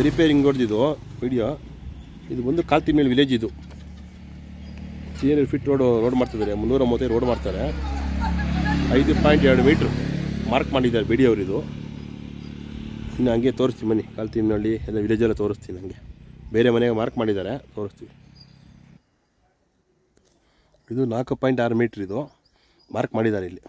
Repairing ಹೊಡೆದಿದ್ದು video. ಇದು ಬಂದು ಕಾಲ್ತಿಮ್ಮೇಲೆ ವಿಲೇಜ್. ಇದು 300 ಫೀಟ್ ರೋಡ್ ಮಾಡ್ತಿದ್ದಾರೆ, 335 ರೋಡ್ ಮಾಡ್ತಾರೆ. 5.2 ಮೀಟ್ರ್ ಮಾರ್ಕ್ ಮಾಡಿದ್ದಾರೆ ಬಿ ಡಿ ಅವರು. ಇದು ಇನ್ನು ಹಂಗೆ ತೋರಿಸ್ತೀವಿ ಬನ್ನಿ. ಕಾಲ್ತಿಮ್ನಹಳ್ಳಿ ಎಲ್ಲ ವಿಲೇಜೆಲ್ಲ ತೋರಿಸ್ತೀನಿ. ನನಗೆ ಬೇರೆ ಮನೆಗೆ ಮಾರ್ಕ್ ಮಾಡಿದ್ದಾರೆ, ತೋರಿಸ್ತೀವಿ. ಇದು 4.6 ಮೀಟ್ರ್ ಇದು ಮಾರ್ಕ್ ಮಾಡಿದ್ದಾರೆ ಇಲ್ಲಿ.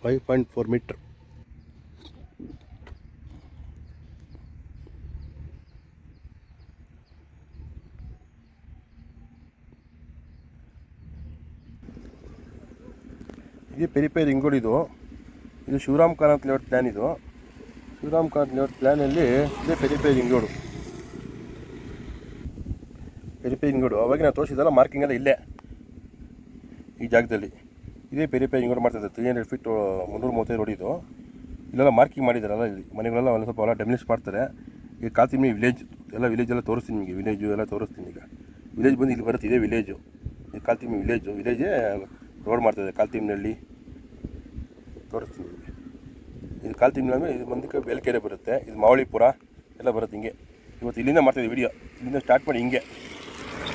Five 5.4 metre. ಇದು ಪೆರಿಪೇರ್ ರಿಂಗೋಡ್. ಇದು ಶಿವರಾಮ್ ಕಾರಂತ್ ಲೇಔಟ್ ಪ್ಲ್ಯಾನ್. ಇದು ಶಿವರಾಮ್ ಕಾರಂತ್ ಲೇಔಟ್ ಪ್ಲ್ಯಾನಲ್ಲಿ ಇದೇ ಪೆರಿಪೇರ್ ರಿಂಗೋಡು. ಪೆರಿಪೇರ್ ರಿಂಗೋಡು ಅವಾಗ ನಾವು ತೋರಿಸಿದಲ್ಲ, ಮಾರ್ಕಿಂಗ್ ಎಲ್ಲ ಇಲ್ಲೇ ಈ ಜಾಗದಲ್ಲಿ. ಇದೇ ಪೆರಿಪೇರ್ ರಿಂಗೋಡ್ ಮಾಡ್ತಿದ್ದಾರೆ. 300 ಫೀಟ್ 335 ರೋಡ್. ಇದು ಇಲ್ಲೆಲ್ಲ ಮಾರ್ಕಿಂಗ್ ಮಾಡಿದ್ದಾರಲ್ಲ, ಇಲ್ಲಿ ಮನೆಗಳೆಲ್ಲ ಒಂದು ಸ್ವಲ್ಪ ಡೆಮಲಿಷ್ ಮಾಡ್ತಾರೆ. ಈಗ ಕಾಲ್ತಿಮ್ಮಿ ವಿಲೇಜ್ ಎಲ್ಲ ತೋರಿಸ್ತೀನಿ ನಿಮಗೆ. ವಿಲೇಜು ಎಲ್ಲ ತೋರಿಸ್ತೀನಿ. ಈಗ ವಿಲೇಜ್ ಬಂದು ಇಲ್ಲಿ ಬರುತ್ತೆ. ಇದೇ ವಿಲೇಜು, ಇದು ಕಾಲ್ತಿಮ್ಮಿ ವಿಲೇಜೇ ರೋಡ್ ಮಾಡ್ತಿದೆ. ಕಾಲ್ತಿಮ್ನಹಳ್ಳಿ ತೋರಿಸ್ತೀನಿ ನಿಮಗೆ. ಇದು ಕಾಲ್ತಿಮ್ನಹಳ್ಳಿ, ಇದು ಮುಂದಕ್ಕೆ ಬೇಲ್ಕೆರೆ ಬರುತ್ತೆ. ಇದು ಮಾವಳಿಪುರ ಎಲ್ಲ ಬರುತ್ತೆ. ಹಿಂಗೆ ಇವತ್ತು ಇಲ್ಲಿಂದ ಮಾಡ್ತಾಯಿದ್ವಿ ವಿಡಿಯೋ. ಇಲ್ಲಿಂದ ಸ್ಟಾರ್ಟ್ ಮಾಡಿ ಹಿಂಗೆ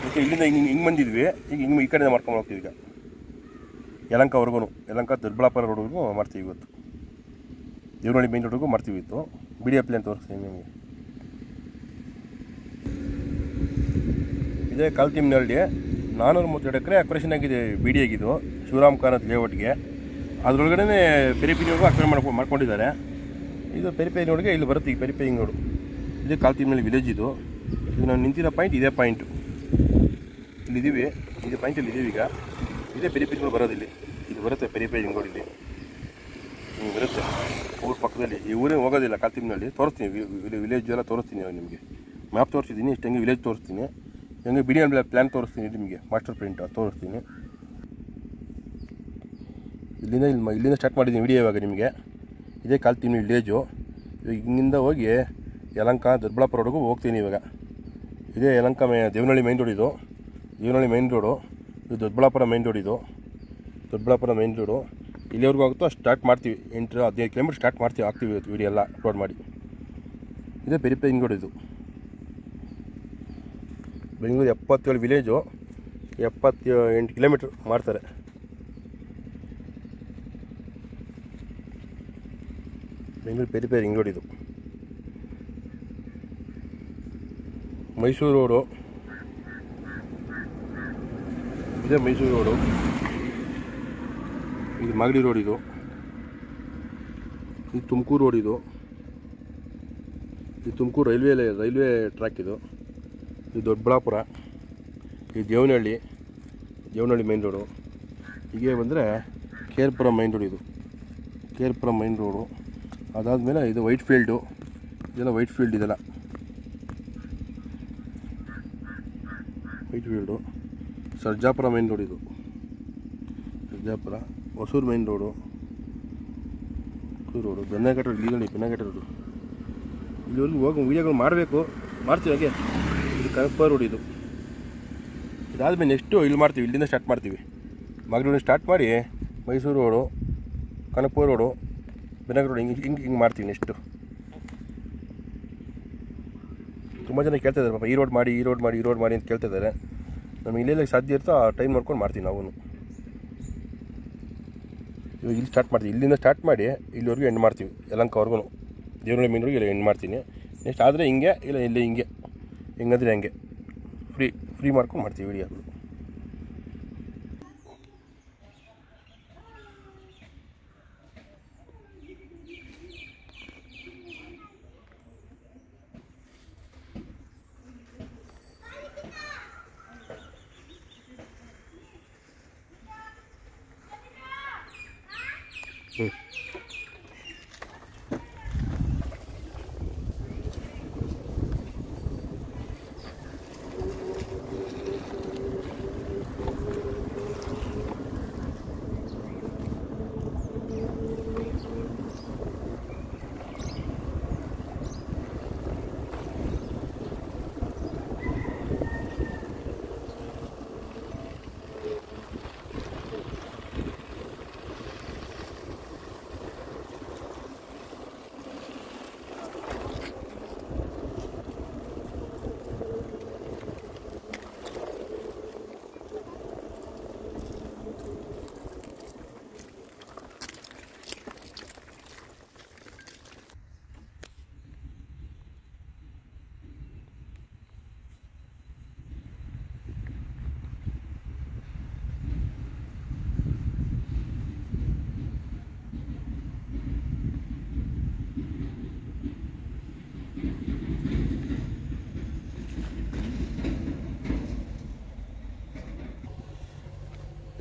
ಮತ್ತು ಇಲ್ಲಿಂದ ಹಿಂಗೆ ಬಂದಿದ್ವಿ. ಈಗ ಈ ಕಡೆಯಿಂದ ಮಾಡ್ಕೊಂಡು ಹೋಗ್ತೀವಿ. ಈಗ ಯಲಹಂಕವರೆಗೂ, ಯಲಹಂಕ ದೊಡ್ಡಬಳ್ಳಾಪುರ ರೋಡ್ವರೆಗೂ ಮಾಡ್ತೀವಿ ಇವತ್ತು. ದೇವನಹಳ್ಳಿ ಮೇನ್ ರೋಡ್ಗೂ ಮಾಡ್ತೀವಿ ಇತ್ತು. ಬಿ ಡಿ ಎ ಪ್ಲ್ಯಾನ್ ತೋರಿಸ್ತೀನಿ ನಿಮಗೆ. ಇದೇ ಕಾಲ್ತಿಮ್ನಹಳ್ಳಿ 432 ಎಕರೆ ಅಕ್ವೇಷನ್ ಆಗಿದೆ ಬಿ ಡಿ ಆಗಿದ್ದು ಶಿವರಾಮ್ ಕಾರಂತ್ ಲೇಔಟ್ಗೆ. ಅದರೊಳಗಡೆ ಪೆರಿಪೇರಿವರೆಗೂ ಅಕ್ವೇಷನ್ ಮಾಡ್ಕೊಂಡಿದ್ದಾರೆ. ಇದು ಪೆರಿಪೇರಿನೋಡಿಗೆ ಇಲ್ಲಿ ಬರುತ್ತೆ. ಈ ಪೆರಿಪೇರಿಂಗ್ ರೋಡು ಇದೇ ಕಾಲ್ತಿಮ್ನಹಳ್ಳಿ ವಿಲೇಜ್. ಇದು ನಾವು ನಿಂತಿರೋ ಪಾಯಿಂಟ್ ಇದೇ ಪಾಯಿಂಟು. ಇಲ್ಲಿದ್ದೀವಿ, ಇದೇ ಪಾಯಿಂಟಲ್ಲಿ ಇದ್ದೀವಿ. ಈಗ ಇದೇ ಪೆರಿಪೇರಿಂಗ್ ರೋಡ್ ಬರೋದಿಲ್ಲಿ. ಇದು ಬರುತ್ತೆ ಪೆರಿಪೇರಿಂಗ್ ರೋಡ್. ಇಲ್ಲಿ ಹಿಂಗೆ ಬರುತ್ತೆ ಊರ ಪಕ್ಕದಲ್ಲಿ. ಈ ಊರೇ ಹೋಗೋದಿಲ್ಲ ಕಾಲ್ತಿಮ್ನಹಳ್ಳಿ. ತೋರಿಸ್ತೀನಿ ವಿಲೇಜ್ ಎಲ್ಲ ತೋರಿಸ್ತೀನಿ ನಿಮಗೆ. ಮ್ಯಾಪ್ ತೋರಿಸಿದ್ದೀನಿ. ಇಷ್ಟು ಹೆಂಗೆ ವಿಲೇಜ್ ತೋರಿಸ್ತೀನಿ, ಹೆಂಗೆ ಬಿ ಡಿ ಎ ಪ್ಲ್ಯಾನ್ ತೋರಿಸ್ತೀನಿ ನಿಮಗೆ. ಮಾಸ್ಟರ್ ಪ್ರಿಂಟ್ ತೋರಿಸ್ತೀನಿ. ಇಲ್ಲಿಂದ ಸ್ಟಾರ್ಟ್ ಮಾಡಿದ್ದೀನಿ ವಿಡಿಯೋ. ಇವಾಗ ನಿಮಗೆ ಇದೇ ಕಾಲ್ತಿಮ್ನಹಳ್ಳಿ ವಿಲೇಜು. ಇಲ್ಲಿಂದ ಹೋಗಿ ಯಲಹಂಕ ದೊಡ್ಡಬಳ್ಳಾಪುರ ರೋಡ್ಗೂ ಹೋಗ್ತೀನಿ ಇವಾಗ. ಇದೇ ಯಲಹಂಕ ದೇವನಹಳ್ಳಿ ಮೈನ್ ರೋಡ್. ಇದು ದೇವನಹಳ್ಳಿ ಮೈನ್ ರೋಡು. ಇದು ದೊಡ್ಡಬಳ್ಳಾಪುರ ಮೈನ್ ರೋಡ್. ಇದು ದೊಡ್ಡಬಳ್ಳಾಪುರ ಮೈನ್ ರೋಡು. ಇಲ್ಲಿವರೆಗೂ ಆಗುತ್ತೋ ಸ್ಟಾರ್ಟ್ ಮಾಡ್ತೀವಿ. 8-15 ಕಿಲೋಮೀಟ್ರ್ ಸ್ಟಾರ್ಟ್ ಆಗ್ತೀವಿ ಇವತ್ತು ವಿಡಿಯೋ ಎಲ್ಲ ಅಪ್ಲೋಡ್ ಮಾಡಿ. ಇದೇ ಪೆರಿಪೇರಿಂಗ್ ರೋಡ್. ಇದು ಬೆಂಗಳೂರು 77 ವಿಲೇಜು, 78 ಕಿಲೋಮೀಟ್ರ್ ಮಾಡ್ತಾರೆ. ಬೆಂಗಳೂರು ಪೆರಿಪೇರಿಂಗ್ ರೋಡ್. ಇದು ಮೈಸೂರು ರೋಡು. ಇದೇ ಮೈಸೂರು ರೋಡು. ಇದು ಮಾಗಡಿ ರೋಡ್. ಇದು ತುಮಕೂರು ರೋಡ್. ಇದು ತುಮಕೂರು ರೈಲ್ವೆ ಟ್ರ್ಯಾಕ್. ಇದು ದೊಡ್ಡಬಳ್ಳಾಪುರ. ಇದು ದೇವನಹಳ್ಳಿ ಮೈನ್ ರೋಡು. ಹೀಗೆ ಬಂದರೆ ಕೇರ್ಪುರ ಮೈನ್ ರೋಡ್. ಇದು ಕೇರ್ಪುರ ಮೈನ್ ರೋಡು. ಅದಾದಮೇಲೆ ಇದು ವೈಟ್ ಫೀಲ್ಡು. ಇದೆಲ್ಲ ವೈಟ್ ಫೀಲ್ಡ್. ಇದೆಲ್ಲ Whitefield. Sarjapur main road. ಇದು Sarjapur. Hosur main road. Bannerghatta road. Bannerghatta road. ಇಲ್ಲಿವರೆಗೂ ಹೋಗಿ ವೀಡಿಯೋಗಳು ಮಾಡ್ತೀವಿ ಹಾಗೆ. ಇದು ಕನಕಪುರ ರೋಡ್. ಇದು ಇದಾದಮೇಲೆ ನೆಕ್ಸ್ಟು ಇಲ್ಲಿ ಮಾಡ್ತೀವಿ. ಇಲ್ಲಿಂದ ಸ್ಟಾರ್ಟ್ ಮಾಡ್ತೀವಿ. ಮಾಗಡಿಯಿಂದ ಸ್ಟಾರ್ಟ್ ಮಾಡಿ Mysore road, Kanakapura road, Bannerghatta road ಹಿಂಗೆ ಮಾಡ್ತೀವಿ ನೆಕ್ಸ್ಟು. ತುಂಬ ಜನ ಕೇಳ್ತಾಯಿದ್ದಾರೆ ಪಾಪ, ಈ ರೋಡ್ ಮಾಡಿ ಅಂತ ಕೇಳ್ತಾಯಿದ್ದಾರೆ. ನಮಗೆ ಇಲ್ಲೆಲ್ಲ ಸಾಧ್ಯ ಇರ್ತೋ ಆ ಟೈಮ್ ನೋಡ್ಕೊಂಡು ಮಾಡ್ತೀವಿ ನಾವು. ಇವಾಗ ಇಲ್ಲಿ ಸ್ಟಾರ್ಟ್ ಮಾಡ್ತೀವಿ. ಇಲ್ಲಿಂದ ಸ್ಟಾರ್ಟ್ ಮಾಡಿ ಇಲ್ಲಿವರೆಗೂ ಎಂಡ್ ಮಾಡ್ತೀವಿ. ಯಲಹಂಕವರೆಗೂ ದೇವನಹಳ್ಳಿ ಮೀನ್ವರೆಗೂ ಇಲ್ಲ ಎಂಡ್ ಮಾಡ್ತೀನಿ. ನೆಕ್ಸ್ಟ್ ಆದರೆ ಹಿಂಗೆ ಇಲ್ಲ ಇಲ್ಲಿ ಹಿಂಗೆ ಹೆಂಗಂದರೆ ಹಂಗೆ ಫ್ರೀ ಮಾಡ್ಕೊಂಡು ಮಾಡ್ತೀವಿ ವಿಡಿಯೋಗಳು. ಹ್ಞೂ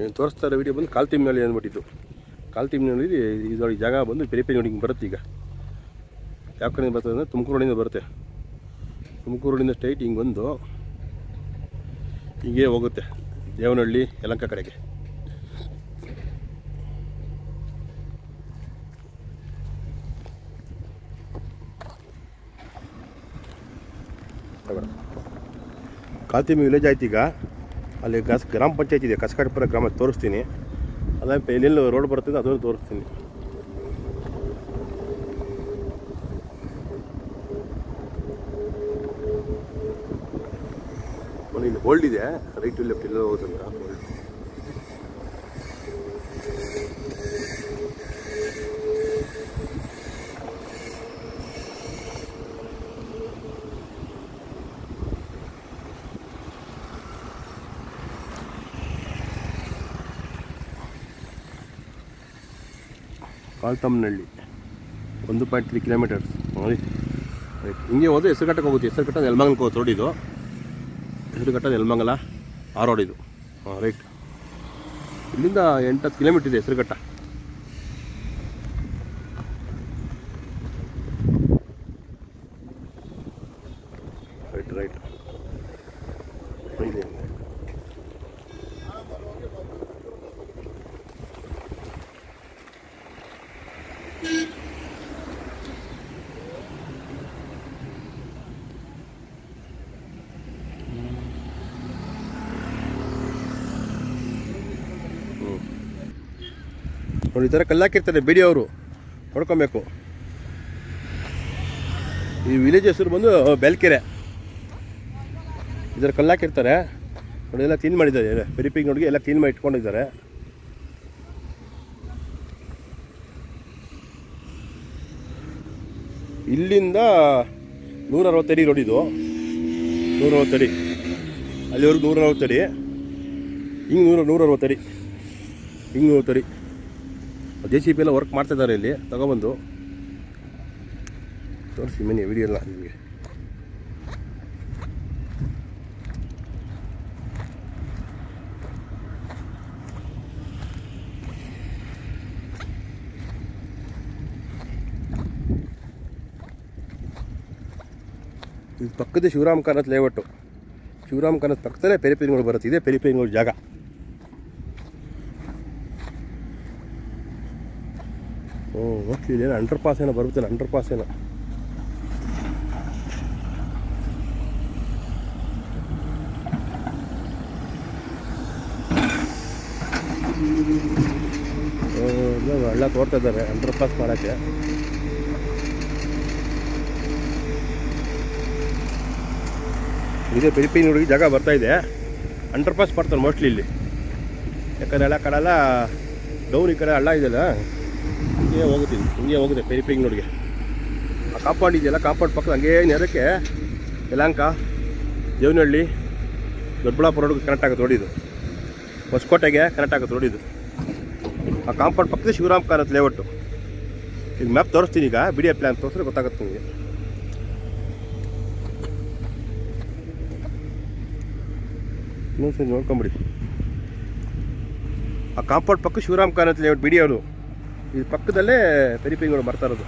ಏನು ತೋರಿಸ್ತಾ ಇರೋ ವಿಡಿಯೋ ಬಂದು ಕಾಲ್ತಿಮ್ನಳ್ಳಿ ಅಂದ್ಬಿಟ್ಟಿದ್ದು. ಕಾಲ್ತಿಮ್ನಳ್ಳಿ ಇದೊಳಗೆ ಜಾಗ ಬಂದು ಪೆರಿಪೆರಿ ನೋಡಿ ಹಿಂಗೆ ಬರುತ್ತೆ. ಈಗ ಯಾವ ಕಡೆಯಿಂದ ಬರ್ತದೆ ಅಂದರೆ ತುಮಕೂರು ರೋಡಿಂದ ಬರುತ್ತೆ. ತುಮಕೂರು ರೋಡಿಂದ ಸ್ಟ್ರೈಟ್ ಹಿಂಗೆ ಬಂದು ಹೀಗೆ ಹೋಗುತ್ತೆ ದೇವನಹಳ್ಳಿ ಯಲಹಂಕ ಕಡೆಗೆ. ಕಾಲ್ತಿಮ್ಮಿ ವಿಲೇಜ್ ಆಯ್ತು. ಈಗ ಅಲ್ಲಿ ಗ್ರಾಮ ಪಂಚಾಯತ್ ಇದೆ, ಕಸಕಾಟಪುರ ಗ್ರಾಮ ತೋರಿಸ್ತೀನಿ. ಅದಾದ ಎಲ್ಲೆಲ್ಲಿ ರೋಡ್ ಬರ್ತದೆ ಅದನ್ನು ತೋರಿಸ್ತೀನಿ. ಇಲ್ಲಿ ಹೋಲ್ಡ್ ಇದೆ, ರೈಟ್ ಟು ಲೆಫ್ಟ್ ಎಲ್ಲ ಹೋಗುತ್ತಂತ. ಕಾಲ್ತಮ್ಮನಹಳ್ಳಿ 1.3 ಕಿಲೋಮೀಟರ್ಸ್ ನೋಡಿ. ರೈಟ್ ಹಿಂಗೆ ಹೋದ್ರೆ ಹೆಸರುಘಟ್ಟಕ್ಕೆ ಹೋಗುತ್ತೆ. ಹೆಸರುಘಟ್ಟ ನೆಲಮಂಗಲಕ್ಕೆ ಹೋಗುತ್ತೆ ರೋಡ್ ಇದು. ಹೆಸರುಘಟ್ಟ ನೆಲಮಂಗಲ ಆ ರೋಡ್ ಇದು. ಹಾಂ ರೈಟ್. ಇಲ್ಲಿಂದ 8-10 ಕಿಲೋಮೀಟರ್ ಇದೆ ಹೆಸರುಘಟ್ಟ. ರೈಟ್ ರೈಟ್ ಇದೆ. ನೋಡಿ ಈ ಥರ ಕಲ್ಲಾಕಿರ್ತಾರೆ ಬಿಡಿ ಅವರು ಹೊಡ್ಕೊಬೇಕು. ಈ ವಿಲೇಜ್ ಹೆಸರು ಬಂದು ಬೆಲ್ಕೆರೆ. ಇದರ ಕಲ್ಲಾಕಿರ್ತಾರೆ ನೋಡಿ, ಎಲ್ಲ ಕ್ಲೀನ್ ಮಾಡಿದ್ದಾರೆ. ಪೆರಿಪಿಂಗ್ ನೋಡಿಗೆ ಎಲ್ಲ ಕ್ಲೀನ್ ಮಾಡಿ ಇಟ್ಕೊಂಡಿದ್ದಾರೆ. ಇಲ್ಲಿಂದ 160 ಅಡಿ ರೋಡ್ ಇದು. 160 ಅಡಿ ಅಲ್ಲಿವರೆಗೂ 160 ಅಡಿ. ಹಿಂಗೆ 160 ಅಡಿ, ಹಿಂಗೆ 160 ಅಡಿ. JCB ಎಲ್ಲ ವರ್ಕ್ ಮಾಡ್ತಿದ್ದಾರೆ ಇಲ್ಲಿ. ತಗೊಬಂದು ತೋರಿಸಿ ಮನೆ ವಿಡಿಯೋ ಎಲ್ಲ ನಿಮಗೆ. ಇದು ಪಕ್ಕದ ಶಿವರಾಮ್ ಕಾನತ್ ಲೇಔಟು. ಶಿವರಾಮ್ ಕಾನತ್ ಪಕ್ಕದಲ್ಲೇ ಪೆರಿಪೆರಿಗಳು ಬರುತ್ತೆ. ಇದೇ ಪೆರಿಪೆರಿಗಳು ಜಾಗ. ಮೋಸ್ಟ್ಲಿ ಇದೇನೋ ಅಂಡರ್ ಪಾಸ್ ಏನೋ ಬರುತ್ತಲ್ಲ, ಅಂಡರ್ ಪಾಸ್ ಏನೋ. ಹಳ್ಳ ತೋರ್ತಾ ಇದ್ದಾರೆ ಅಂಡರ್ ಪಾಸ್ ಮಾಡೋಕ್ಕೆ. ಇದೇ ಪೆರಿಪೆರಿ ಹುಡುಗಿ ಜಾಗ ಬರ್ತಾ ಇದೆ. ಅಂಡರ್ ಪಾಸ್ ಮಾಡ್ತಾರೆ ಮೋಸ್ಟ್ಲಿ ಇಲ್ಲಿ. ಯಾಕಂದರೆ ಎಲ್ಲ ಕಡೆ ಎಲ್ಲ ಡೌನ್, ಈ ಕಡೆ ಹಳ್ಳ ಇದೆಯಲ್ಲ, ಹಿಂಗೆ ಹೋಗುತ್ತೀನಿ. ಹಿಂಗೆ ಹೋಗುತ್ತೆ ಪೆರಿಪೆರಿ ನೋಡಿಗೆ. ಆ ಕಾಂಪೌಂಡ್ ಇದೆಯಲ್ಲ, ಕಾಂಪೌಂಡ್ ಪಕ್ಕದ ಹಂಗೇ ನೆರಕ್ಕೆ ಯಲಹಂಕ, ದೇವನಹಳ್ಳಿ, ದೊಡ್ಡಬಳ್ಳಾಪುರ ರೋಡ್ಗೆ ಕನೆಕ್ಟ್ ಆಗುತ್ತೆ ರೋಡಿದು. ಹೊಸಕೋಟೆಗೆ ಕನೆಕ್ಟ್ ಆಗುತ್ತೆ ರೋಡಿದು. ಆ ಕಾಂಪೌಂಡ್ ಪಕ್ಕದ ಶಿವರಾಮ್ ಕಾನತ್ ಲೇಔಟು. ಈಗ ಮ್ಯಾಪ್ ತೋರಿಸ್ತೀನಿ. ಈಗ ಬಿಡಿಎ ಪ್ಲ್ಯಾನ್ ತೋರಿಸಿದ್ರೆ ಗೊತ್ತಾಗುತ್ತೆ ನಿಮಗೆ. ಇನ್ನೊಂದು ಸರಿ ನೋಡ್ಕೊಂಬಿಡಿ. ಆ ಕಾಂಪೌಂಡ್ ಪಕ್ಕ ಶಿವರಾಮ್ ಕಾನತ್ ಲೇಔಟ್ ಬಿಡಿ ಅವರು. ಇದು ಪಕ್ಕದಲ್ಲೇ ಪೆರಿ ಪೆರಿಗಳು ಬರ್ತಾ ಇರೋದು.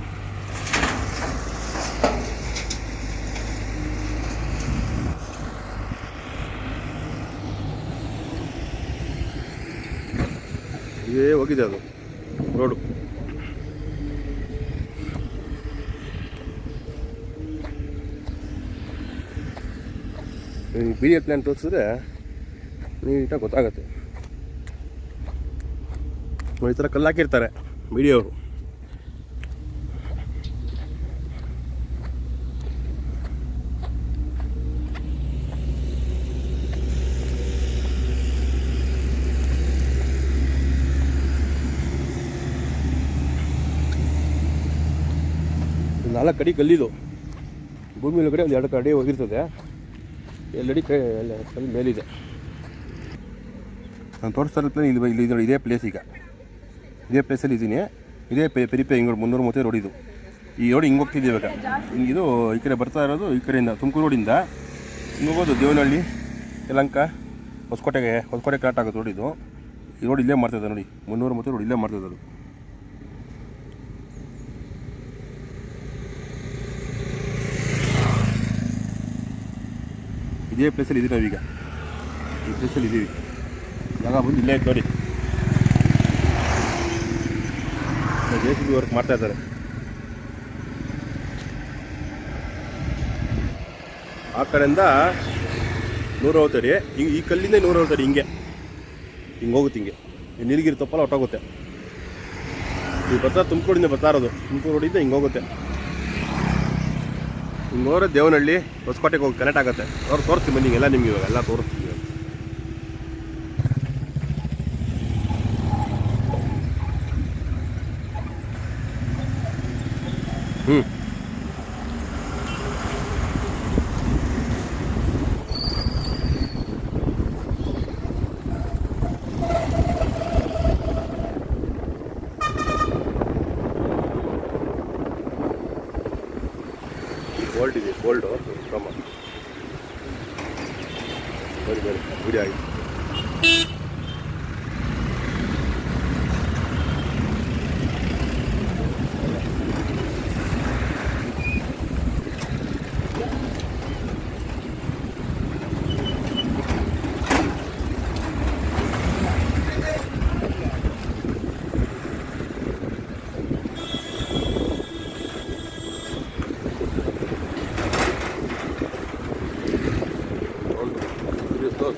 ಇದೇ ಹೋಗಿದೆ ಅದು ರೋಡು. ವಿಡಿಯೋ ಪ್ಲ್ಯಾನ್ ತೋರಿಸಿದ್ರೆ ನೀಟಾಗಿ ಗೊತ್ತಾಗುತ್ತೆ. ಈ ಥರ ಕಲ್ಲು ಹಾಕಿರ್ತಾರೆ ವಿಡಿಯೋರು. ನಾಲ್ಕು ಅಡಿ ಕಲ್ಲಿದು, ಭೂಮಿ ಒಳಗಡೆ ಒಂದು 2 ಅಡಿ ಹೋಗಿರ್ತದೆ. 2 ಅಡಿ ಕಲ್ಲು ಮೇಲಿದೆ. ನಾನು ತೋರಿಸ್ತಾ ಇರೋದು ಇಲ್ಲಿ ನೋಡಿ, ಇದೇ ಪ್ಲೇಸ್. ಈಗ ಇದೇ ಪ್ಲೇಸಲ್ಲಿ ಇದ್ದೀನಿ. ಇದೇ ಪೆರಿಪೆ ಹಿಂಗೆ 330 ರೋಡ್ ಇದು. ಈ ರೋಡ್ ಹಿಂಗೆ ಹೋಗ್ತಿದ್ದೀವಿ ಇವಾಗ. ಇದು ಈ ಕಡೆ ಬರ್ತಾ ಇರೋದು ಈ ಕಡೆಯಿಂದ ತುಮಕೂರು ರೋಡಿಂದ ಹಿಂಗೆ ಹೋಗೋದು ದೇವನಹಳ್ಳಿ, ಯಲಹಂಕ, ಹೊಸಕೋಟೆ ಕರೆಕ್ಟ್ ಆಗುತ್ತೆ ರೋಡ್ ಇದು. ಈ ರೋಡ್ ಇಲ್ಲೇ ಮಾಡ್ತಿದ್ದೆ ನೋಡಿ, 330 ರೋಡ್ ಇಲ್ಲೇ ಮಾಡ್ತಿದ್ದೆ ಅದು. ಇದೇ ಪ್ಲೇಸಲ್ಲಿ ಇದ್ದೀವಿ ನಾವೀಗ. ಈ ಪ್ಲೇಸಲ್ಲಿ ಇದ್ದೀವಿ. ಜಾಗ ಬಂದು ಇಲ್ಲೇ ಐತೆ ನೋಡಿ. JCB ವರ್ಕ್ ಮಾಡ್ತಾ ಇದ್ದಾರೆ. ಆ ಕಡೆಯಿಂದ 160 ಅಡಿ, ಈ ಕಲ್ಲಿಂದ 160 ಅಡಿ ಹಿಂಗೆ ಹೋಗುತ್ತೆ. ಹಿಂಗೆ ನೀಲಗಿರಿ ತಪ್ಪಲ್ಲ ಹೊಟ್ಟೋಗುತ್ತೆ. ಈಗ ಬರ್ತಾ ತುಮಕೂರಿಂದ ಬರ್ತಾ ಇರೋದು, ತುಮಕೂರು ರೋಡಿಂದ ಹಿಂಗೆ ಹೋಗುತ್ತೆ. ಹಿಂಗೆ ಹೋದ್ರೆ ದೇವನಹಳ್ಳಿ, ಹೊಸಕೋಟೆಗೆ ಹೋಗಿ ಕನೆಕ್ಟ್ ಆಗುತ್ತೆ. ತೋರಿಸ್ತೀನಿ ಬನ್ನಿ ಎಲ್ಲ ನಿಮ್ಗೆ, ಇವಾಗ ಎಲ್ಲ ತೋರಿಸ್ತೀನಿ. ಗೋಲ್ಡ್ ಇದೆ, ಗೋಲ್ಡು ಕ್ರಮ ಬರಿ ವಿಡಿಯೋ ಆಗಿದೆ.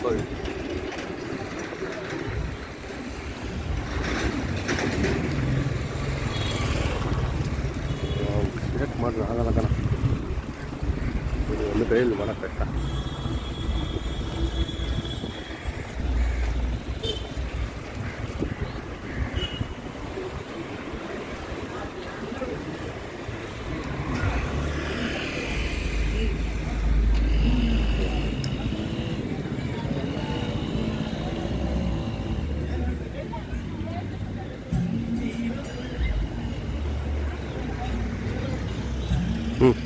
Sorry. ಡೈರೆಕ್ಟ್ ಮಾಡ್ರೆ ಆಗಲ್ಲ ಕಣ, ಒಂದು ಕೈಯಲ್ಲಿ ಮಾಡೋಕ್ಕೆ ಕಷ್ಟ. Yep.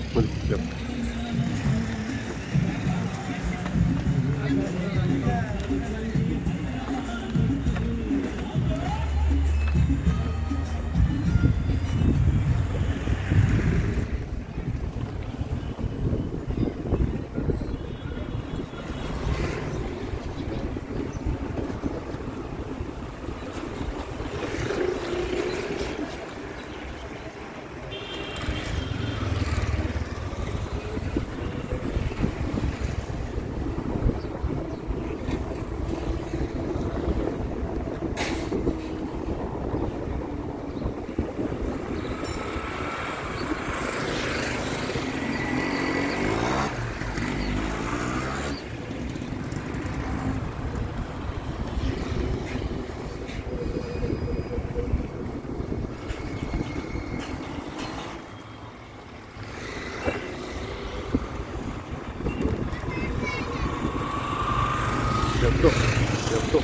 Yep.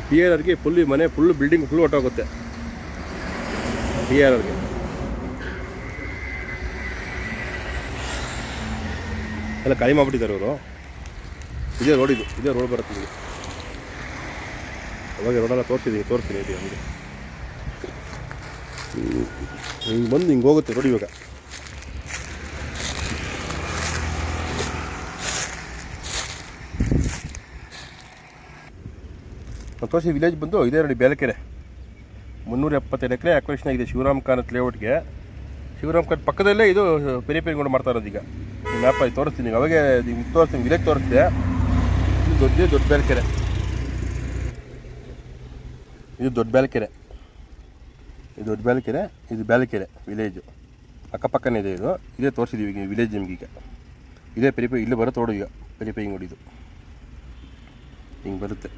ಪಿ ಆರ್ ಆರ್ಗೆ ಫುಲ್ ಮನೆ ಫುಲ್ ಬಿಲ್ಡಿಂಗ್ ಫುಲ್ ಹೊಟ್ಟೋಗುತ್ತೆ ಪಿ ಆರ್ ಆರ್ಗೆ. ಎಲ್ಲ ಖಾಲಿ ಮಾಡಿಬಿಟ್ಟಿದ್ದಾರೆ ಅವರು. ಇದೇ ರೋಡ್, ಇದೇ ರೋಡ್ ಬರುತ್ತೆ ಇಲ್ಲಿ. ಅವಾಗ ರೋಡೆಲ್ಲ ತೋರಿಸ್ತೀನಿ ಇದು ಹಂಗೆ ಹಿಂಗೆ ಬಂದು ಹಿಂಗೆ ಹೋಗುತ್ತೆ ರೋಡ್. ಇವಾಗ ತೋರಿಸಿ ವಿಲೇಜ್ ಬಂದು ಇದೇ ನೋಡಿ, ಬೇಲಕೆರೆ 372 ಎಕರೆ ಅಕ್ವೇಷನ್ ಆಗಿದೆ ಶಿವರಾಮ್ ಕಾನತ್ ಲೇಔಟ್ಗೆ. ಶಿವರಾಮ್ ಕಾನತ್ ಪಕ್ಕದಲ್ಲೇ ಇದು ಪೆರಿಪೆರಿಗೋಡು ಮಾಡ್ತಾ ಇರೋದು. ಈಗ ಈ ಮ್ಯಾಪ್ ಆಗಿ ತೋರಿಸ್ತೀನಿ, ಅವಾಗೆ ತೋರಿಸ್ತೀನಿ, ವಿಲೇಜ್ ತೋರಿಸ್ದೆ. ಇದು ದೊಡ್ಡ ಬೇಲಕೆರೆ, ಇದು ದೊಡ್ಡ ಬೇಲಕೆರೆ, ಇದು ಬೇಲಕೆರೆ ವಿಲೇಜು ಅಕ್ಕಪಕ್ಕನೇ ಇದೆ. ಇದೇ ತೋರಿಸಿದ್ದೀವಿ ಈಗ ವಿಲೇಜ್ ನಿಮ್ಗೀಗ. ಇದೇ ಇಲ್ಲಿ ಬರುತ್ತೆ ರೋಡು. ಈಗ ಪೆರಿಪೆರಿಗೋಡು ಇದು ಹಿಂಗೆ ಬರುತ್ತೆ.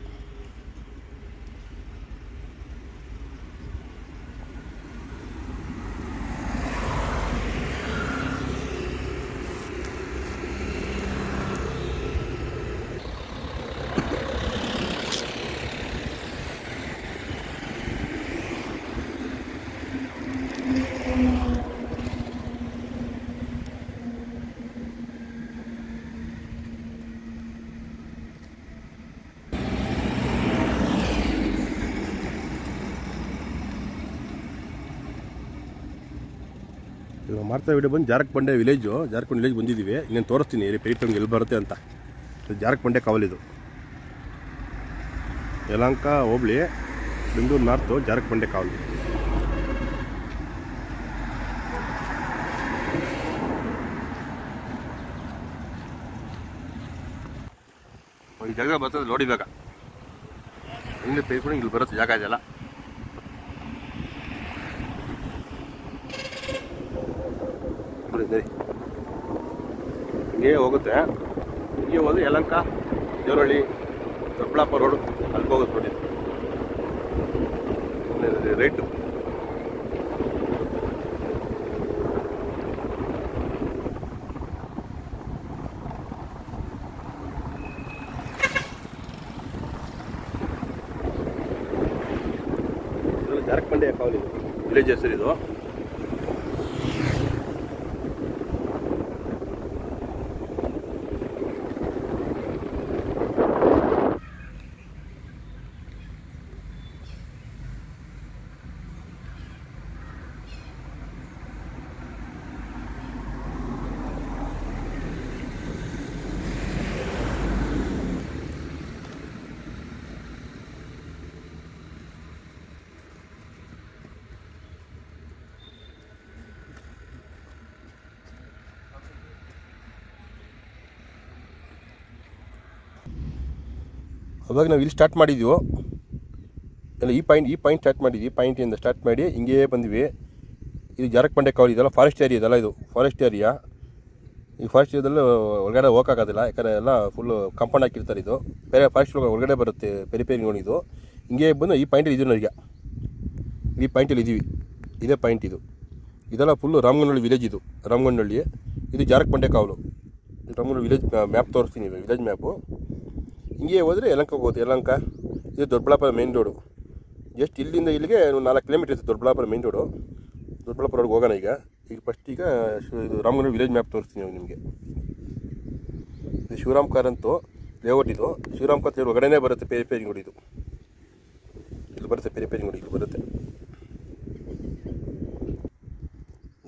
ಇವಾಗ ಮಾಡ್ತಾ ವಿಡಿಯೋ ಬಂದು ಜಾರಕಬಂಡೆ ವಿಲೇಜು, ಜಾರಕಬಂಡೆ ವಿಲೇಜ್ ಬಂದಿದ್ದೀವಿ. ಇನ್ನೇನು ತೋರಿಸ್ತೀನಿ ಪೆರಿಪೆರಿಗೋಡು ಎಲ್ಲಿ ಬರುತ್ತೆ ಅಂತ. ಜಾರಕಬಂಡೆ ಕಾವಲಿದು, ಯಲಹಂಕ ಹೋಬಳಿ, ಬೆಂಗಳೂರು ನಾರ್ತು, ಜಾರಕಬಂಡೆ ಕಾವಲು. ಈ ಜಾಗ ಬರ್ತದೆ ನೋಡಿ. ಇವಾಗ ಇಲ್ಲಿ ಪೆರಿಪೆರಿಗೋಡು ಇಲ್ಲಿ ಬರುತ್ತೆ ಜಾಗ ಇದೆಲ್ಲ. ಹಿಂಗೆ ಹೋಗುತ್ತೆ, ಹಿಂಗೆ ಹೋದ್ರೆ ಯಲಹಂಕ, ದೇವರಹಳ್ಳಿ, ದೊಡ್ಡಬಳ್ಳಾಪುರ ರೋಡು ಅಲ್ಲಿ ಹೋಗುತ್ತೆ ನೋಡಿ. ರೈಟು ಜಾರಕಬಂಡೆ ಕಾವಲು ಇದು ವಿಲೇಜ್ ಹೆಸರಿದು. ಅವಾಗ ನಾವು ಇಲ್ಲಿ ಸ್ಟಾರ್ಟ್ ಮಾಡಿದ್ವಿ, ಎಲ್ಲ ಈ ಪಾಯಿಂಟ್ ಸ್ಟಾರ್ಟ್ ಮಾಡಿದ್ವಿ. ಪಾಯಿಂಟಿಂದ ಸ್ಟಾರ್ಟ್ ಮಾಡಿ ಹಿಂಗೇ ಬಂದ್ವಿ. ಇದು ಜಾರಕಬಂಡೆ ಕಾವಲು, ಇದೆಲ್ಲ ಫಾರೆಸ್ಟ್ ಏರಿಯಾ ಇದೆಲ್ಲ. ಇದು ಫಾರೆಸ್ಟ್ ಏರಿಯಾ. ಈ ಫಾರೆಸ್ಟ್ ಏರಿಯಾದಲ್ಲಿ ಒಳಗಡೆ ಹೋಗೋಕ್ಕಾಗೋದಿಲ್ಲ, ಯಾಕಂದರೆ ಎಲ್ಲ ಫುಲ್ಲು ಕಾಂಪೌಂಡ್ ಹಾಕಿರ್ತಾರೆ. ಇದು ಬೇರೆ ಫಾರೆಸ್ಟ್ ಒಳಗಡೆ ಬರುತ್ತೆ ಪೆರಿಪೆರಿಗೋಡು. ಇದು ಹಿಂಗೆ ಬಂದು ಈ ಪಾಯಿಂಟಲ್ಲಿ ಇದೀವಿ ಈಗ. ಈ ಪಾಯಿಂಟಲ್ಲಿ ಇದ್ದೀವಿ, ಇದೇ ಪಾಯಿಂಟ್ ಇದು. ಇದೆಲ್ಲ ಫುಲ್ಲು ರಾಮಗನಹಳ್ಳಿ ವಿಲೇಜ್. ಇದು ರಾಮಗನಹಳ್ಳಿ, ಇದು ಜಾರಕಬಂಡೆ ಕಾವಲು. ರಾಮಗನಹಳ್ಳಿ ವಿಲೇಜ್ ಮ್ಯಾಪ್ ತೋರಿಸ್ತೀನಿ, ವಿಲೇಜ್ ಮ್ಯಾಪು. ಹಿಂಗೆ ಹೋದರೆ ಯಲಹಂಕಕ್ಕೆ ಹೋಗುತ್ತೆ. ಯಲಹಂಕ ಇದು ದೊಡ್ಡಬಳ್ಳಾಪುರ ಮೇನ್ ರೋಡು. ಜಸ್ಟ್ ಇಲ್ಲಿಂದ ಇಲ್ಲಿಗೆ 4 ಕಿಲೋಮೀಟರ್ ಇತ್ತು ದೊಡ್ಡಬಳ್ಳಾಪುರ ಮೇನ್ ರೋಡು. ದೊಡ್ಡಬಳ್ಳಾಪುರ ರೋಡ್ಗೆ ಹೋಗೋಣ ಈಗ ಫಸ್ಟ್. ಈಗ ಇದು ರಾಮಗನಹಳ್ಳಿ ವಿಲೇಜ್ ಮ್ಯಾಪ್ ತೋರಿಸ್ತೀನಿ ನಿಮಗೆ. ಇದು ಶಿವರಾಮ್ ಕಾರಂತು ಲೇಔಟ್. ಇದು ಶಿವರಾಮ್ ಕಾರಂತ್ ಲೇಔಟ್ ಹೊರಗಡೆನೇ ಬರುತ್ತೆ ಪೆರಿಪೆರಿಗೋಡು. ಇದು ಇಲ್ಲಿ ಬರುತ್ತೆ ಪೆರಿಪೆರಿಗೋಡು, ಇಲ್ಲಿ ಬರುತ್ತೆ.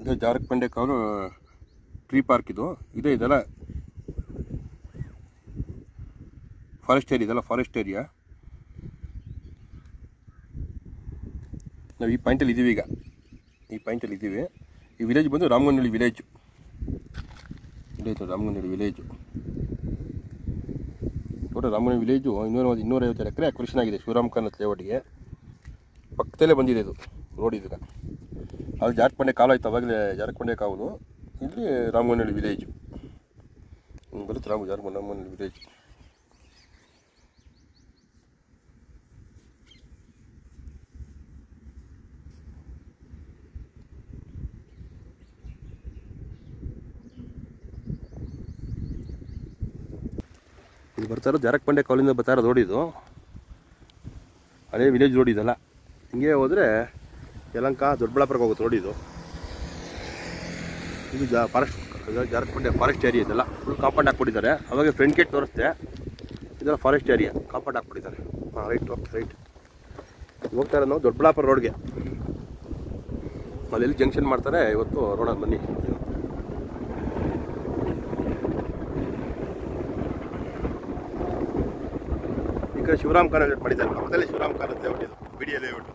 ಇದು ಜಾರಕಬಂಡೆ ಕಾವಲು ಟ್ರೀ ಪಾರ್ಕ್. ಇದು ಇದೆಲ್ಲ ಫಾರೆಸ್ಟ್ ಏರಿಯಾ. ಇದೆಲ್ಲ ಫಾರೆಸ್ಟ್ ಏರಿಯಾ. ನಾವು ಈ ಪಾಯಿಂಟಲ್ಲಿ ಇದ್ದೀವಿ ಈಗ. ಈ ಪಾಯಿಂಟಲ್ಲಿ ಇದ್ದೀವಿ. ಈ ವಿಲೇಜ್ ಬಂದು ರಾಮಗನಹಳ್ಳಿ ವಿಲೇಜು. ಇದಾಯ್ತು ರಾಮಗನಹಳ್ಳಿ ವಿಲೇಜು. ಟೋಟಲ್ ರಾಮಗನಹಳ್ಳಿ ವಿಲೇಜು 250 ಎಕರೆ ಅಕ್ವಿಷನ್ ಆಗಿದೆ ಶಿವರಾಮ್ ಕಾನತ್ ಲೇಔಟ್ಗೆ. ಪಕ್ಕದಲ್ಲೇ ಬಂದಿದೆ ಇದು ರೋಡ್. ಈಗ ಅದು ಜಾರಕಬಂಡೆ ಕಾಲು ಆಯ್ತು, ಅವಾಗಲೇ ಜಾರಕಬಂಡೆ ಕಾವಲು. ಇಲ್ಲಿ ರಾಮಗನಹಳ್ಳಿ ವಿಲೇಜು ಬರುತ್ತೆ. ರಾಮಗನಹಳ್ಳಿ ವಿಲೇಜ್. ಇದು ಬರ್ತಾ ಇರೋದು ಜಾರಕಬಂಡೆ ಕಾವಲಿಂದ ಬರ್ತಾ ಇರೋದು ರೋಡ್. ಇದು ಹಳೆ ವಿಲೇಜ್ ರೋಡ್ ಇದೆಲ್ಲ. ಹಿಂಗೆ ಹೋದರೆ ಯಲಹಂಕ ದೊಡ್ಡಬಳ್ಳಾಪುರಕ್ಕೆ ಹೋಗುತ್ತೆ ರೋಡ್ ಇದು. ಇದು ಜಾರಸ್ಪಂಡೆ ಫಾರೆಸ್ಟ್ ಏರಿಯಾ ಇದೆಲ್ಲ. ಫುಲ್ ಕಾಂಪೌಂಡ್ ಹಾಕ್ಬಿಟ್ಟಿದ್ದಾರೆ. ಅವಾಗ ಫ್ರಂಟ್ ಗೇಟ್ ತೋರಿಸ್ತೆ, ಇದೆಲ್ಲ ಫಾರೆಸ್ಟ್ ಏರಿಯಾ, ಕಾಂಪೌಂಡ್ ಹಾಕ್ಬಿಟ್ಟಿದ್ದಾರೆ. ಹಾಂ ರೈಟ್, ಓಕೆ ರೈಟ್. ಹೋಗ್ತಾ ಇರೋದು ನಾವು ದೊಡ್ಡಬಳ್ಳಾಪುರ ರೋಡ್ಗೆ. ಅಲ್ಲೆಲ್ಲಿ ಜಂಕ್ಷನ್ ಮಾಡ್ತಾರೆ ಇವತ್ತು ರೋಡಲ್ಲಿ ಬನ್ನಿ. ಈ ಕಡೆ ಶಿವರಾಮ್ ಕಾಲೇಜ್ ಮಾಡಿದ್ದಾರೆ. ಪಕ್ಕದಲ್ಲೇ ಶಿವರಾಮ್ ಕಾಲೇಜ್ ಲೇಔಟ್ ಇದು, ಬಿ ಡಿ ಎ ಲೇಔಟ್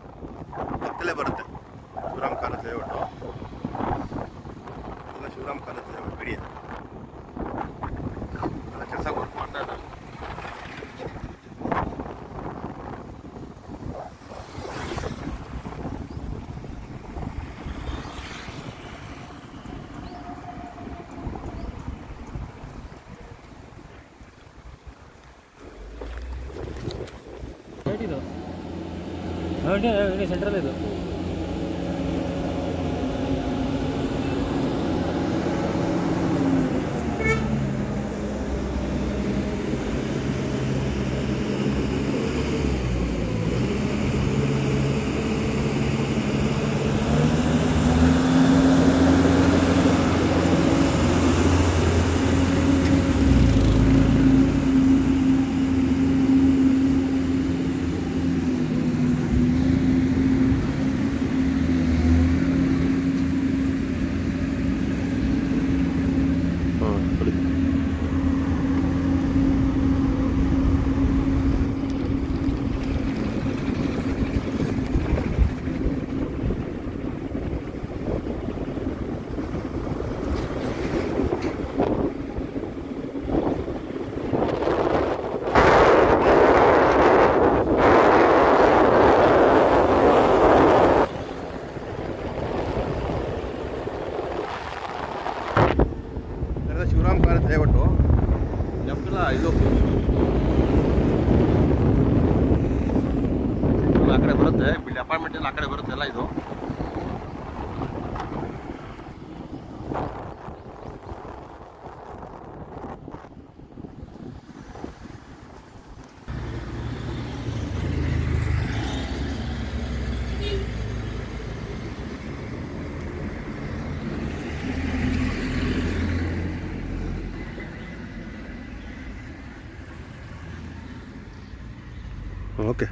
ಪಕ್ಕದಲ್ಲೇ ಬರುತ್ತೆ. ಶಿವರಾಮ್ ಕಾಲೇಜ್ ಲೇಔಟು, ಎಲ್ಲ Shivaram college layout B D A ಎಲ್ಲ ಕೆಲಸ ವರ್ಕ್ ಮಾಡ್ತಾ ಇದ್ದಾರೆ. ಇದು ಸೆಂಟ್ರಲ್ ಇದು. ಶಿವರಾಮ್ ಕಾಲೇಜ್ ಲೇಔಟು ಲೆಫ್ಟಲ್ಲ ಇದು ಆ ಕಡೆ ಬರುತ್ತೆ. ಬಿಲ್ಡ್ ಅಪಾರ್ಟ್ಮೆಂಟ್ ಎಲ್ಲ ಆ ಕಡೆ ಬರುತ್ತೆ ಎಲ್ಲ ಇದು. ಓಕೆ,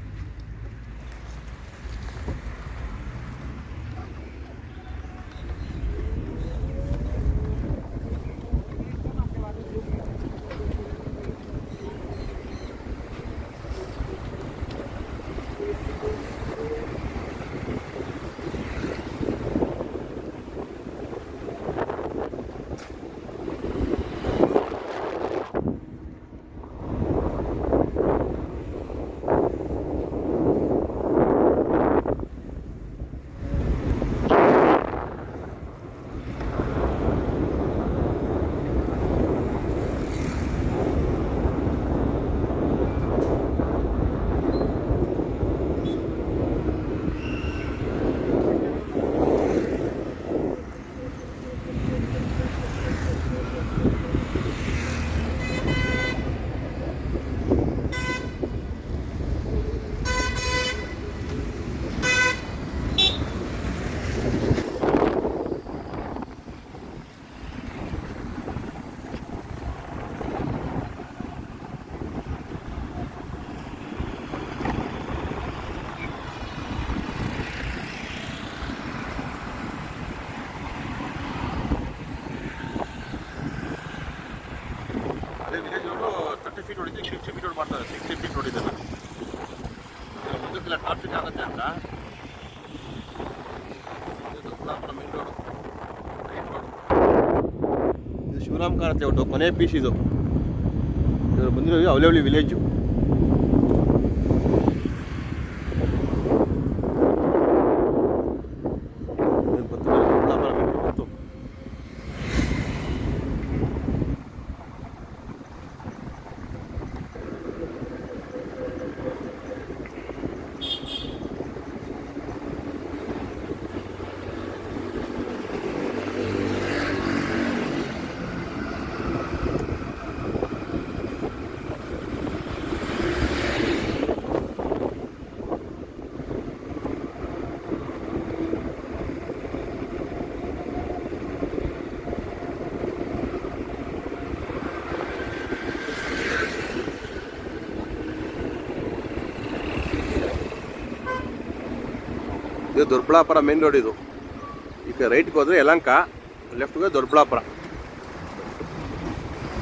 ವಿಲೇಜ್ ರೋಡು 30 ಫೀಟ್ ಹೊಡಿತೀವಿ, 60 ಫೀಟ್ ರೋಡ್ ಮಾಡ್ತಾರೆ. 60 ಫೀಟ್ ರೋಡ್ ಇದೆಲ್ಲ ಮುಂದಕ್ಕೆಲ್ಲ ಟ್ರಾಫಿಕ್ ಆಗುತ್ತೆ ಅಂತ. Doddaballapura main road, right road. ಇದು ಶಿವರಾಮ್ ಕಾಲೇಜ್ ಲೇಔಟು, ಕೊನೆ ಪೀಸ್ ಇದು. ಇವರು ಬಂದಿರೋ ಅವಲವಳ್ಳಿ ವಿಲೇಜು. ಇದು ದೊಡ್ಡಬಳ್ಳಾಪುರ ಮೇನ್ ರೋಡ್. ಇದು ಈಗ ರೈಟ್ಗೆ ಹೋದರೆ ಯಲಹಂಕ, ಲೆಫ್ಟ್ಗೆ ದೊಡ್ಡಬಳ್ಳಾಪುರ.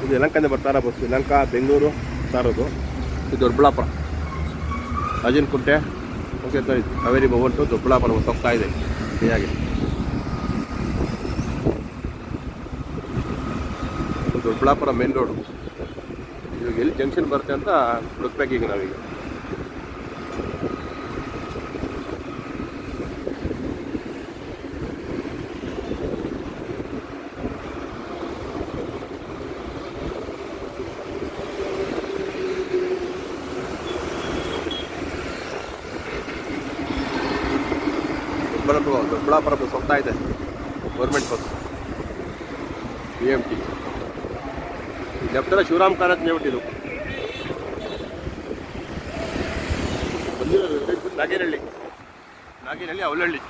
ಇದು ಯಲಹಂಕದಿಂದ ಬರ್ತಾರ ಬಸ್ಸು. ಯಲಹಂಕ, ಬೆಂಗಳೂರು ಸಾರೋದು. ಇದು ದೊಡ್ಡಬಳ್ಳಾಪುರ ರಾಜನಕುಂಟೆ ಓಕೆ ಸರ್. ಇದು ಕಾವೇರಿ ಭವನ್ ಟು ದೊಡ್ಡಬಳ್ಳಾಪುರ ಬಸ್ ಹೋಗ್ತಾ ಇದೆ ಫ್ರೀಯಾಗಿ. Doddaballapura main road. ಇವಾಗ ಎಲ್ಲಿ ಜಂಕ್ಷನ್ ಬರುತ್ತೆ ಅಂತ ಹುಡುಕ್ಬೇಕು ಈಗ ನಾವೀಗ. ದೊಡ್ಡಬಳ್ಳಾಪುರ ಬಸ್ ಹೋಗ್ತಾ ಇದೆ, ಗೌರ್ಮೆಂಟ್ ಬಸ್ BMT. ಲೆಫ್ಟಲ್ಲ ಶಿವರಾಮ್ ಕಾರಂತ್ ಲೇಔಟ್. ಇದು ಬಂದಿರೋದು ನಾಗೇನಹಳ್ಳಿ ಅವಲಹಳ್ಳಿ.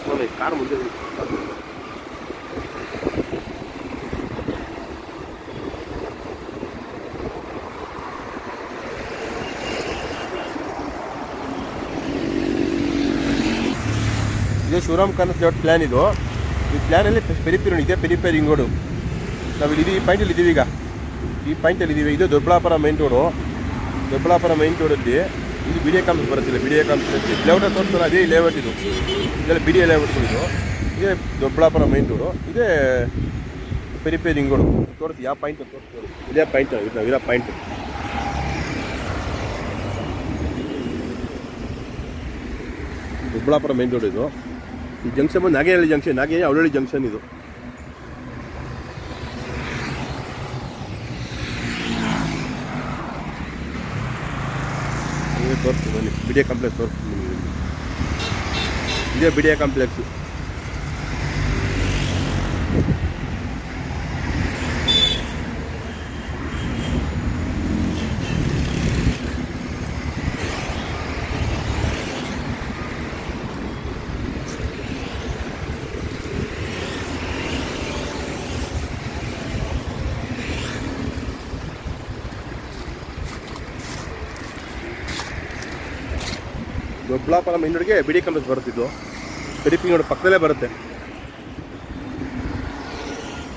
ನೋಡಿ ಕಾರ್ ಮುಂದೆ ಇದು ಶಿವರಾಮ್ ಕಾರಂತ್ ಲೇಔಟ್ ಪ್ಲ್ಯಾನ್. ಇದು ಈ ಪ್ಲ್ಯಾನಲ್ಲಿ ಪೆರಿಪೇರಿ ಇದೆ, ಪೆರಿಪೇರಿ ರಿಂಗ್ ರೋಡು. ನಾವು ಇಲ್ಲಿ ಈ ಪಾಯಿಂಟಲ್ಲಿ ಇದ್ದೀವಿ. ಈಗ ಈ ಪಾಯಿಂಟಲ್ಲಿ ಇದ್ದೀವಿ. ಇದು Doddaballapura main road. Doddaballapura main ರೋಡಲ್ಲಿ ಇದು BDA ಕಾಂಪ್ಲೆಕ್ಸ್ ಬರುತ್ತಿಲ್ಲ. BDA ಕಾಂಪ್ಲೆಕ್ಸ್ ಲೇಔಟ್ ತೋರಿಸ್ತಾರೆ, ಅದೇ ಲೇಔಟ್. ಇದು ಇದೆಲ್ಲ BDA ಲೇಔಟ್ಗಳು. ಇದು ಇದೇ ದೊಡ್ಡಬಳ್ಳಾಪುರ ಮೈನ್ ರೋಡು, ಇದೇ ಪೆರಿಪೇರಿ ರಿಂಗ್ ರೋಡು. ತೋರಿಸಿ ಯಾವ ಪಾಯಿಂಟ್ ತೋರಿಸ್ತೀವಿ. ಇದೇ ಪಾಯಿಂಟ್, ನಾವಿರೋ ಪಾಯಿಂಟ್. Doddaballapura main road. ಇದು ಈ ಜಂಕ್ಷನ್ ಬಂದು ನಾಗೇನಹಳ್ಳಿ ಜಂಕ್ಷನ್, ಅವಲಹಳ್ಳಿ ಜಂಕ್ಷನ್. ಇದು ತೋರಿಸ್ತೀವಿ ಬನ್ನಿ. BDA ಕಾಂಪ್ಲೆಕ್ಸ್ ತೋರಿಸ್ತೀನಿ ನಿಮಗೆ. ಇದೇ BDA ಕಾಂಪ್ಲೆಕ್ಸ್. ದೊಡ್ಡಬಳ್ಳಾಪುರ ಮೈನ್ ರೋಡ್ಗೆ BDA ಕಾಂಪ್ಲೆಕ್ಸ್ ಬರುತ್ತಿದ್ದು. ಪೆರಿಪೇರಿ ರೋಡ್ ಪಕ್ಕದಲ್ಲೇ ಬರುತ್ತೆ.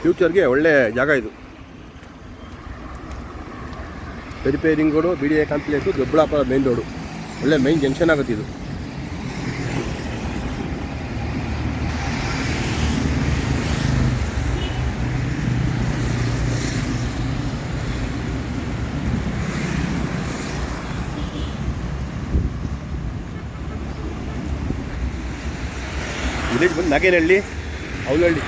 ಫ್ಯೂಚರ್ಗೆ ಒಳ್ಳೆ ಜಾಗ ಇದು. Periphery ring road, BDA complex, Doddaballapur main road ಒಳ್ಳೆ ಮೈನ್ ಜಂಕ್ಷನ್ ಆಗುತ್ತೆ ಇದು. ವಿಲೇಜ್ ಬಂದು ನಾಗೇನಹಳ್ಳಿ ಅವಲಹಳ್ಳಿ.